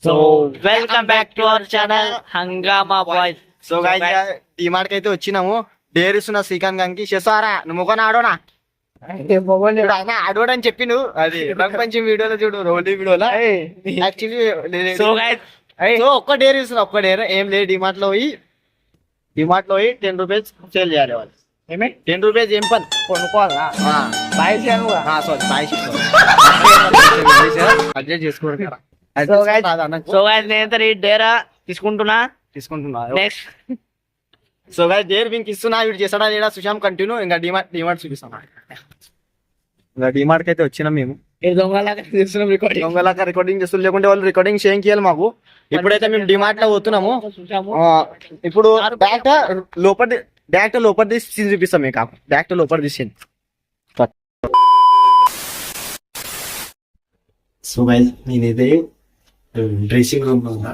So welcome back to our channel హంగామా boys. So guys DMart కి అయితే వచ్చినాము. డేర్ ఇస్తున్నా శ్రీకాంత్ గారికి. చేస్తారా నువ్వు కొని ఆడోనా ఆయన ఆడోడు అని చెప్పిండు. అది పంచం వీడియోలో చూడు, రోలీ వీడియోలో యాక్చువల్లీ. సో గైస్ సో ఒక్క డేర్ ఇస్తున్నా, ఒక్క డేర్ ఏం లేదు. డిమార్ట్ లో పోయి 10 రూపీస్ సేల్ చేయాలి వాళ్ళు. 10 రూపీస్ ఏం పని కొనుక్కోవాలా అడ్జస్ట్ చేసుకోరు కదా. సో గైస్ నేనైతే ఈ డేరా తీసుకుంటున్నా. నెక్స్ట్ సో గైస్ డేర్ వీనికి ఇస్తున్నా. వీడు చేస్తాడా లేదా సుశామ్ కంటిన్యూ. ఇంకా డిమార్ట్ చూపిస్తాం. ఇంకా డిమార్ట్ కి అయితే వచ్చినాం మేము. దొంగలాగా రికార్డింగ్ చేస్తూ, లేకుంటే వాళ్ళు రికార్డింగ్ చేయాలి మాకు. ఇప్పుడైతే మేము డిమార్ట్ లో పోతున్నాము. ఇప్పుడు డైరెక్ట్ లోపల తీసి చూపిస్తాం మీకు. డైరెక్ట్ లోపల తీసింది. సో గైస్ నేనైతే డ్రెస్సింగ్ రూమ్ లో ఉన్నా.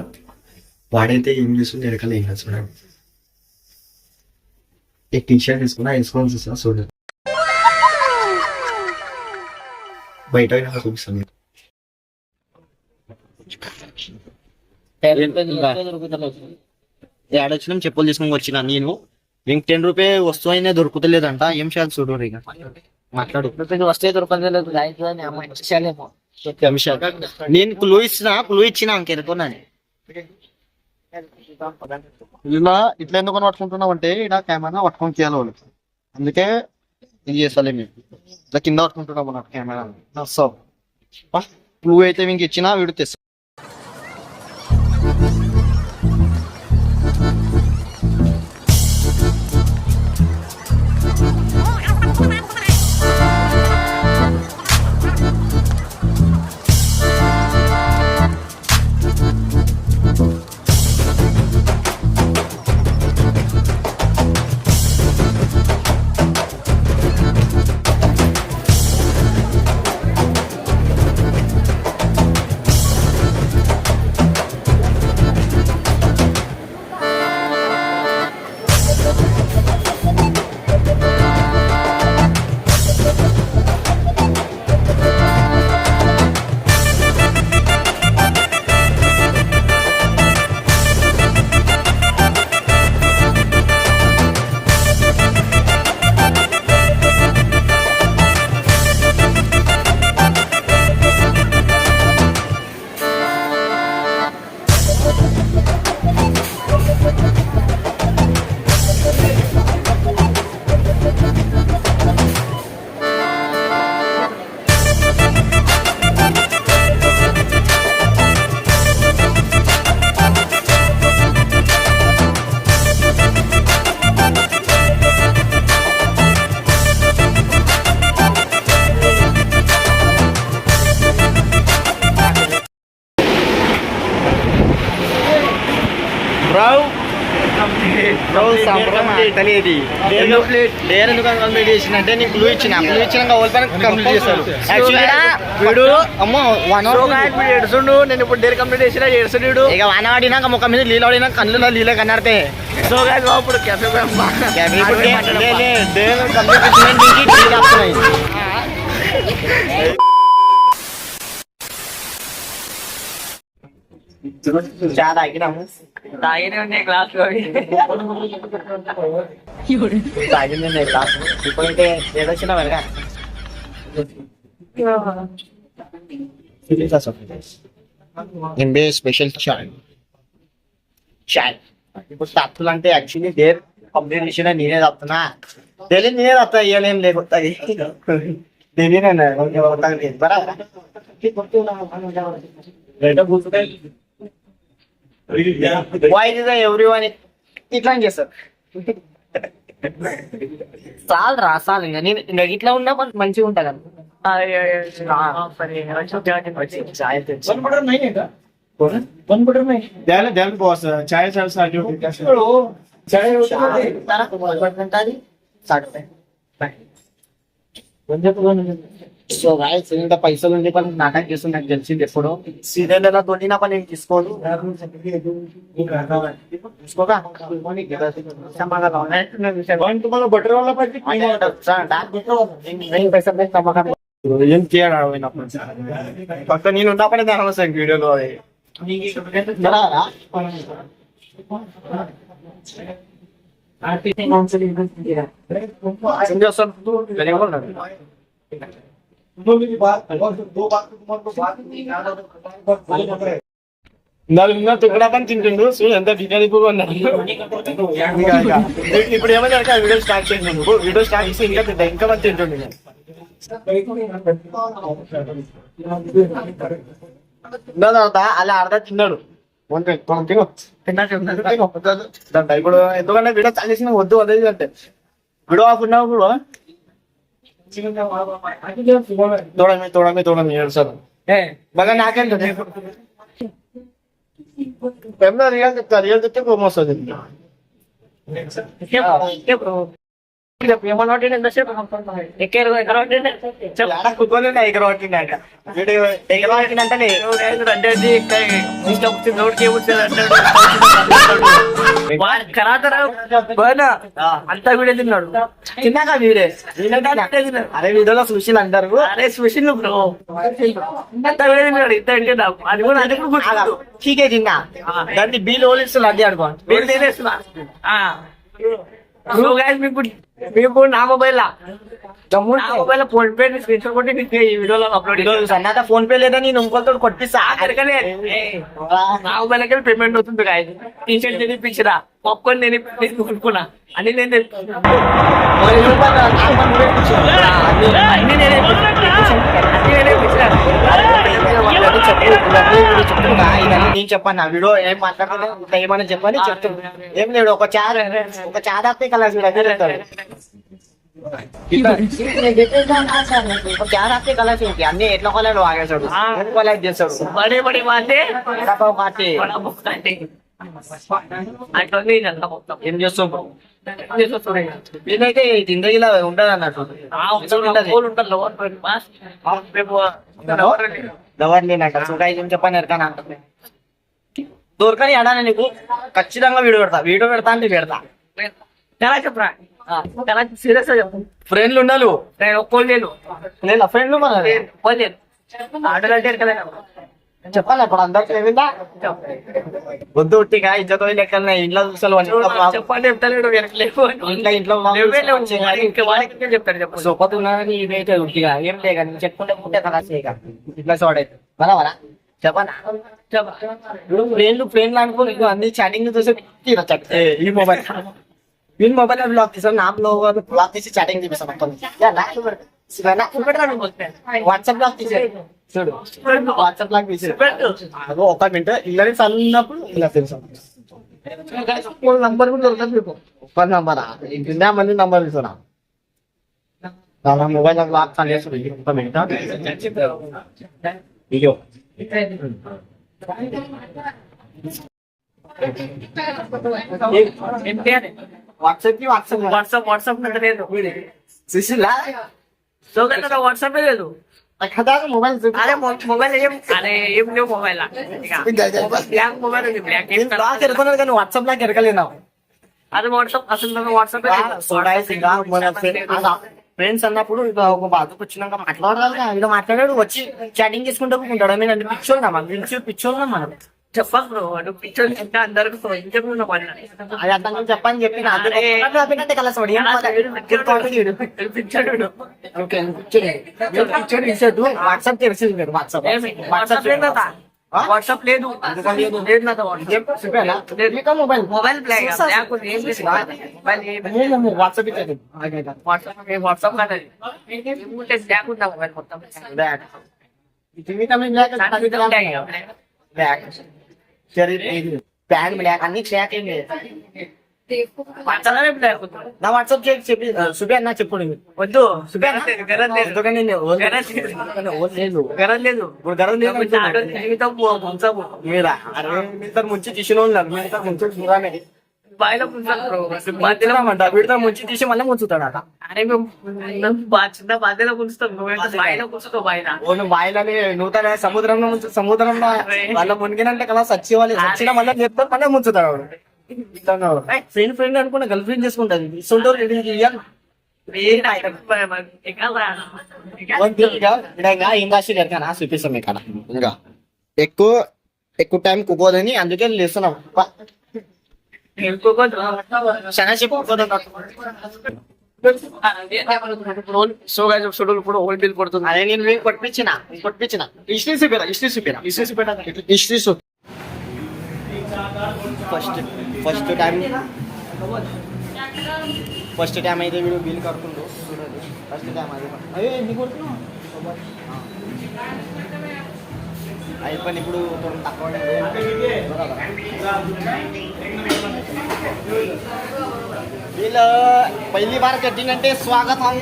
వాడైతే ఏం చేస్తుంది ఎరకలు ఏం కాదు చూడండి. టీ షర్ట్ వేసుకోవాల్సి వస్తా చూడండి. బయట చూపిస్తాను. ఏడొచ్చినాం చెప్పులు తీసుకొని వచ్చినా నేను. ఇంక 10 రూపాయ వస్తువు అయినా దొరుకుతలేదంట. ఏం చేయాలి చూడు. ఇక మాట్లాడు. వస్తే దొరకలేదు. నేను క్లూ ఇచ్చిన ఇంకెనుకున్నాను. ఇలా ఇట్లా ఎందుకు పట్టుకుంటున్నాం అంటే ఇలా కెమెరా పట్టుకొని చేయాలి వాళ్ళు. అందుకే ఇది చేస్తాలే మేము. ఇట్లా కింద పట్టుకుంటున్నాం అన్నట్టు కెమెరా. సో క్లూ అయితే మీకు ఇచ్చినా వీడు తెస్తా. కంప్లీట్ చేసినంటే నీకు క్లూ ఇచ్చినాక కంప్లీట్ చేస్తారు. వీడు అమ్మో 1 అవర్ ఏడుచుండు. నేను ఇప్పుడు డేర్ కంప్లీట్ చేసిన ఏడుచుడు. ఇక 1 అవర్ ఆడినాక ముఖం మీద నీళ్ళు ఆడినాక కళ్ళు నీళ్ళ కన్నాడితే. సో ఇప్పుడు చాలా తాగినాము. తాగినే ఉన్నాయి క్లాస్ తాగింది క్లాస్. ఇప్పుడైతే ఏదొచ్చినా వెనక స్పెషల్ చాయ్. ఇప్పుడు తప్పులు అంటే యాక్చువల్లీ డేర్ కంప్లీట్ చేసిన నేనే తప్పుతున్నా. డైలీ నేనే తప్పుతా. ఇవ్వలేం లేకొస్తాయి ఎవ్రీవన్ ఇట్లా చేస్తారు. చాలు ఇంకా నేను ఇంకా ఇట్లా ఉన్నా మంచిగా ఉంటా కదా. సో గాయస్ ఇంత పైసలు ఉండే పని నాటకం చేస్తుంది. నాకు తెలిసింది ఎప్పుడు సీరియల్ ఎలా తోలినా పని నేను తీసుకోను. ఏం చేయడం పక్క నేను ఉన్నప్పుడే దాని వీడియోలో ఏం చేస్తాను తుక్కడ పని తింటుండు చూడు ఎంత బిర్యానీగా ఉన్నాడు. ఇప్పుడు ఏమైనా వీడియో స్టార్ట్ చేసిండు, వీడియో స్టార్ట్ చేసి ఇంకా తింటా, ఇంకా మంది తింటుండు. తర్వాత అలా అర్ధ తిన్నాడు. ఇప్పుడు ఎందుకంటే వీడియో స్టార్ట్ చేసిన వద్దు వద్దు అంటే వీడియో ఆఫ్ ఉన్నప్పుడు తోడమే సార్ బాగా నాకేంటే రియల్ చెప్తే కోపం వస్తుంది. అంతా వీడే తిన్నాడు. తిన్నాక వీడే అరే వీడియోలో సుశీల్ అంటారు. అరే సుశీల్ బ్రో అంతా వీడే తిన్నాడు. ఇంత అది కూడా అది కూడా చీకే తిన్నా దాన్ని బీల్ ఓలిస్తున్నా అదే అనుకో బిల్ తీసేస్తున్నా. సో గైస్ మీకు నా mobile phone pay screen shot కొట్టి మీకు ఈ వీడియోలో అప్లోడ్ అన్నాక ఫోన్ పే లేదా నేను ఇంకొకతో కొట్టిస్తా. నా మొబైల్ కి పేమెంట్ అవుతుంది గాయస్. టీషర్ట్ తినిపించరా, పాప్కార్న్ నేను కొనుక్కున్నా అని నేను నేను చెప్పాను వీడియో ఏం మాట్లాడుతున్నా ఏమన్నా చెప్పని చెప్తున్నా. ఏం లేడు ఒక చాదాస్తే కలర్ కలర్స్ అన్ని ఎట్లా కొలాడు ఆగేశాడు, కొలాడ్ చేస్తాడు. ఏం చేస్తాం నేనైతే జిందగీలో ఉండదు అన్నట్టు ఎవరు లేనంట. సుఖాయి చెప్పని ఎరకాన అంటుంది దొరకని అడానే నీకు ఖచ్చితంగా వీడియో పెడతా అంటే పెడతా. చెప్పరా సీరియస్ ఫ్రెండ్లు ఉండాలి, ఒక్కోలేను లేదా ఫ్రెండ్లు మన ఆటలంటే చెప్పాలి అప్పుడు అందరికి ఏమిందా వద్దు ఉట్టిగా ఇజ్జతో లెక్కలు ఇంట్లో చూసాను చెప్పండి చెప్తాను ఇంట్లో చెప్తాను సొప్పతున్నారని ఇదైతే ఉట్టిగా ఏం లేక చెప్పుకుంటే ముందే కదా ఇట్లా చూడైతే బలవరా చెప్పనా ఫ్రెండ్లు అనుకో నీకు అన్ని చాటింగ్ చూసి ఈ మొబైల్ వీళ్ళ మొబైల్ బ్లాక్ తీసాం, నా బ్లాక్ తీసి చాటింగ్ చూపిస్తాం మొత్తం. వాట్సాప్ బ్లాక్ తీసాడు చూడు, వాట్సాప్ బ్లాక్ తీసాడు ఒక మినిట్ ఇళ్ళని చల్లినప్పుడు ఇలా తెలుసు నంబర్ కూడా దొరకదు మీకు. ఒక్క నంబరా ఇందా మంది నంబర్ తీసుకున్నా నా మొబైల్ బ్లాక్ చేస్తాడు. ఒక్క మినిట్ ఇగో వాట్సాప్ లేదు సో కదా వాట్సాప్ లేదు మొబైల్ అరే మొబైల్ ఏం లేవు మొబైల్ బ్లాక్ మొబైల్ ఉంది బ్లాక్ ఎరుకున్నాడు కానీ వాట్సాప్ బ్లాక్ ఎరకలేనా. అది వాట్సాప్ అసలు వాట్సాప్ ఫ్రెండ్స్ అన్నప్పుడు ఇక ఒక బాధకు వచ్చినాక మాట్లాడాలి. ఇలా మాట్లాడాడు వచ్చి చాటింగ్ చేసుకుంటూ ఉంటాడు. మేము అంటే పిచ్చోళ్ళం పిచ్చోళ్ళం మనం చెప్పాలి బ్రో వాడు పిచ్చోళ్ళు ఇంకా అందరికి అది అర్థం చెప్పని చెప్పి కలసపడి వాట్సాప్ తెలిసింది మీరు వాట్సాప్ లేదు మొబైల్ మొబైల్ వాట్సాప్ కాదు మొబైల్ మొత్తం బ్యాగ్ బ్లాక్ అన్ని ట్రాక్ ఏం లేదు. నా వాట్సాప్ చెప్పి సుబి అన్న చెప్పు వద్దు మీరా అరే మీతో ముంచి తీసిన మీతో ముంచి చూడాలి వీడితో ముంచి తీసి మళ్ళీ ముంచుతాడట. అరే చిన్న బాధ్యత ముంచుతాం బాయిలని నూతన సముద్రంలో సముద్రంలో వాళ్ళ మునిగినంటే కదా సచ్చి వాళ్ళు సచ్చిన మళ్ళీ చెప్తారు మళ్ళీ ముంచుతాడు. ఫ్రెండ్ అనుకున్నా గర్ల్ ఫ్రెండ్ చేసుకుంటది ఇంకా చూపిస్తాం ఇక్కడ ఇంకా ఎక్కువ ఎక్కువ టైం కుక్కోదని అందుకే లేస్తున్నాం శనగ సో గైస్ షెడ్యూల్ ఇప్పుడు ఓల్డ్ బిల్ పడుతుంది. అదే నేను కొట్టించిన హిస్టరీ చూపిరా ఫస్ట్ టైం అయితే వీడు బిల్ కడుతుండు చూడండి. ఫస్ట్ టైం అది అయ్యో ఎందుకు కొడుతున్నావు అయిపోయింది ఇప్పుడు తక్కువ వీళ్ళు पहिली बार कटिंग అంటే స్వాగతం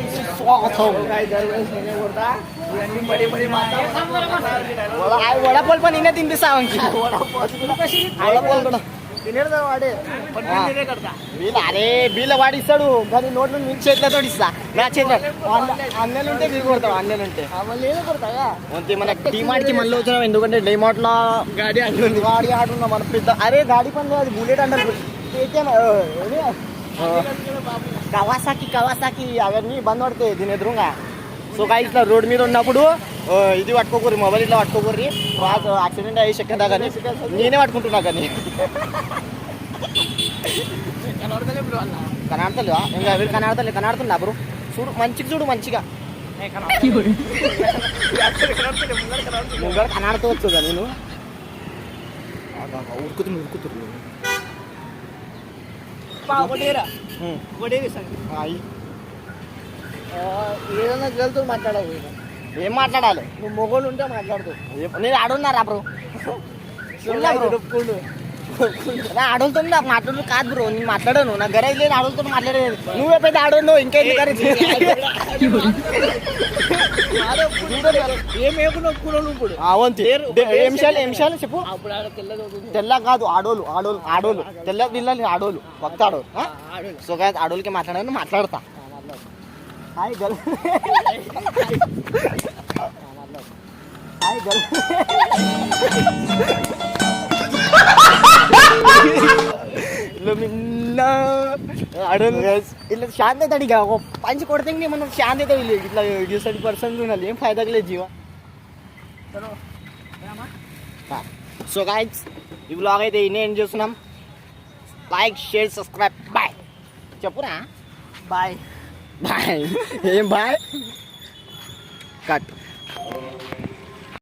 వడపోల్ పని నేనే తినిపిస్తా వీళ్ళు అరే వీళ్ళ వాడు ఇస్తాడు కానీ నోట్లో మీ చేతితో ఇస్తా నా చేతిలో అన్నెలు ఉంటే మీరు కొడతావు అన్నెలు ఉంటే అంతే మన డిమార్ట్కి మళ్ళీ వచ్చినాం ఎందుకంటే డిమార్ట్లో గాడి ఆడున్నాం మన పెద్ద అరే గాడి పని అది బుల్లెట్ అంటారు కవాసాకి అవన్నీ బంద్ పడతాయి దీని ఎదురుగా. సో గాయ్స్ ఇట్లా రోడ్ మీద ఉన్నప్పుడు ఇది పట్టుకోకూరి మొబైల్ ఇట్లా పట్టుకోకూరి యాక్సిడెంట్ అయ్యి చెక్కిందా కానీ నేనే పట్టుకుంటున్నా కానీ కనడతలేవా ఇంకా వీళ్ళు కనడుతుందా బ్రో చూడు మంచిగా చూడు మంచిగా ముంగడ కనడుతూ వచ్చుగా నేను ఉరుకుతున్నా ఏదైనా గెలుతూ మాట్లాడాలి ఏం మాట్లాడాలి నువ్వు మొగోళ్ళు ఉంటే మాట్లాడుతూ నేను ఆడున్నారా బ్రో ఆడులతో నాకు మాట్లాడు కాదు బ్రో నేను మాట్లాడాను నా గరేజ్ లేదు ఆడులతో మాట్లాడేది నువ్వే పెద్ద ఆడు ఇంకా ఏమిషాలు చెప్పు తెల్ల కాదు ఆడోళ్ళు తెల్ల పిల్లలు ఆడోళ్ళు కొత్త ఆడోళ్ళు సో కాదు ఆడోళ్ళకి మాట్లాడాను మాట్లాడతా హాయ్ గర్ల్ హాయ్ గర్ల్ ఇట్లా శాంతి అవుతాడు ఇక ఒక పంచి కొడితే మనం శాంతి అవుతాడు ఇట్లా డిసైడ్ పర్సన్ ఉండాలి ఏం ఫైదా లేదు జీవా. సో గాయ్స్ ఈ బ్లాగ్ అయితే ఇన్నే ఏం చేస్తున్నాం లైక్ షేర్ సబ్స్క్రైబ్ బాయ్ చెప్పురా బాయ్ ఏం బాయ్ కట్